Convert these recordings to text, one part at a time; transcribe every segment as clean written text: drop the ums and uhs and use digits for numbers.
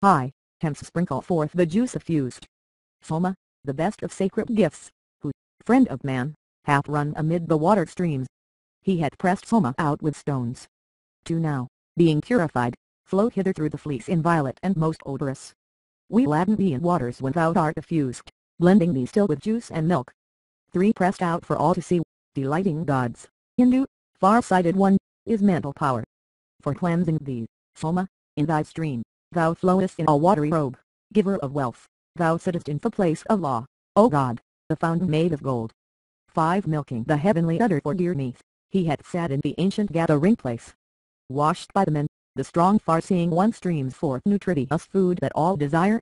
high, hence sprinkle forth the juice effused. Soma, the best of sacred gifts, who, friend of man, hath run amid the water streams. He hath pressed Soma out with stones. To now, being purified, flow hither through the fleece inviolate and most odorous. We gladden thee in waters when thou art effused, blending thee still with juice and milk. 3 Pressed out for all to see, delighting gods, Hindu, far-sighted one, is mental power. For cleansing thee, Soma, in thy stream, thou flowest in a watery robe, giver of wealth, thou sittest in the place of law, O God, the fountain made of gold. 5 Milking the heavenly udder for dear meat, he hath sat in the ancient gathering place. Washed by the men, the strong far-seeing one streams forth nutritious food that all desire.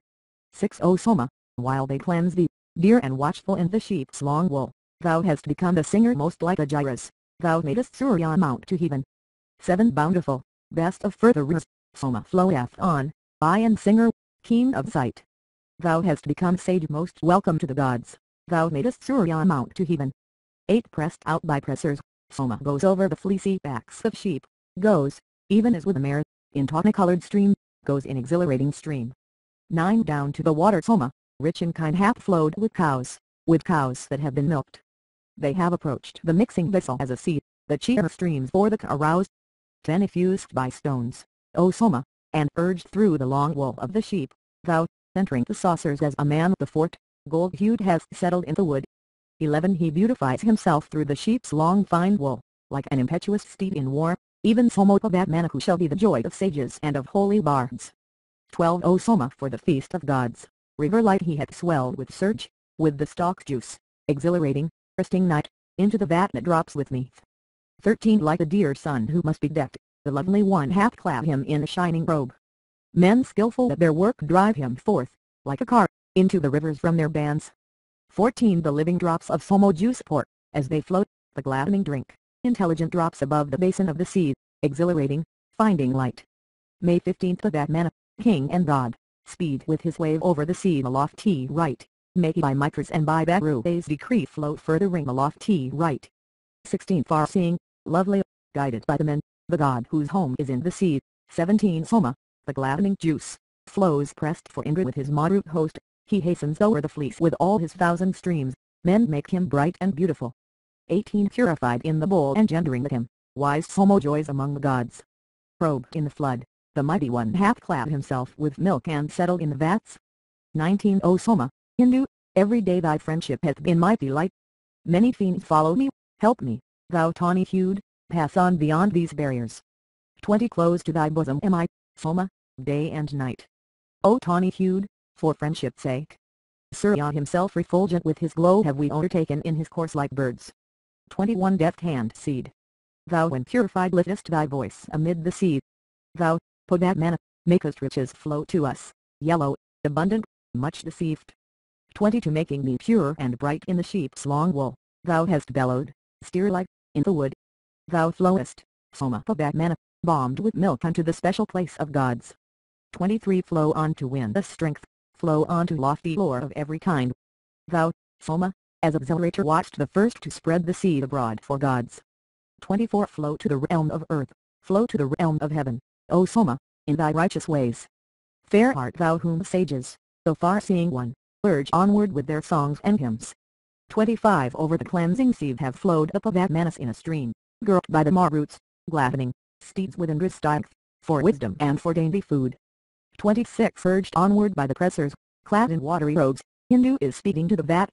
6 O Soma, while they cleanse thee, dear and watchful in the sheep's long wool, thou hast become the singer most like a gyrus, thou madest Surya mount to heaven. 7 Bountiful, best of furtherers, Soma floweth on, eye and singer, keen of sight. Thou hast become sage most welcome to the gods, thou madest Surya mount to heaven. 8 Pressed out by pressers, Soma goes over the fleecy backs of sheep, goes, even as with a mare, in tawny-colored stream, goes in exhilarating stream. 9 Down to the water Soma, rich in kind hath flowed with cows that have been milked. They have approached the mixing vessel as a sea, the cheer streams for the caroused. 10 Effused by stones, O Soma, and urged through the long wool of the sheep, thou, entering the saucers as a man the fort, gold-hued has settled in the wood. 11 He beautifies himself through the sheep's long fine wool, like an impetuous steed in war, even Soma Pavamana who shall be the joy of sages and of holy bards. 12 O Soma for the feast of gods, river light he hath swelled with surge, with the stalk juice, exhilarating, bursting night, into the vat that drops with meat. 13 Like a dear son who must be decked, the lovely one hath clad him in a shining robe. Men skillful at their work drive him forth, like a cart, into the rivers from their bands. 14 The living drops of Soma juice pour, as they float, the gladdening drink, intelligent drops above the basin of the sea, exhilarating, finding light. May 15th Pavamana, king and god, speed with his wave over the sea the lofty right, make by Mitra's and by Baru's decree float furthering the lofty right. 16 Far-seeing, lovely, guided by the men, the god whose home is in the sea. 17 Soma, the gladdening juice, flows pressed for Indra with his moderate host, he hastens o'er the fleece with all his 1,000 streams, men make him bright and beautiful. 18 Purified in the bowl engendering with him, wise Soma joys among the gods. Robed in the flood, the mighty one hath clad himself with milk and settled in the vats. 19 O Soma, Hindu, every day thy friendship hath been my delight. Many fiends follow me, help me, thou tawny-hued, pass on beyond these barriers. 20 Close to thy bosom am I, Soma, day and night. O tawny-hued, for friendship's sake. Surya himself refulgent with his glow have we overtaken in his course like birds. 21 Deft-hand seed. Thou when purified liftest thy voice amid the sea. Thou, Pavamana, makest riches flow to us, yellow, abundant, much deceived. 22 Making thee pure and bright in the sheep's long wool, thou hast bellowed, steer-like, in the wood. Thou flowest, Soma Pavamana, bombed with milk unto the special place of gods. 23 Flow on to win the strength, flow on to lofty lore of every kind. Thou, Soma, as exhilarator watched the first to spread the seed abroad for gods. 24 Flow to the realm of earth, flow to the realm of heaven, O Soma, in thy righteous ways. Fair art thou whom sages, the far-seeing one, urge onward with their songs and hymns. 25 Over the cleansing sea have flowed the Pavamanas in a stream, girt by the Maruts, gladdening, steeds with Indra's strength, for wisdom and for dainty food. 26 Urged onward by the pressers, clad in watery robes, Hindu is speeding to the vat.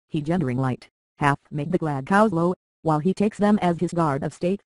He gendering light, hath made the glad cows low, while he takes them as his guard of state.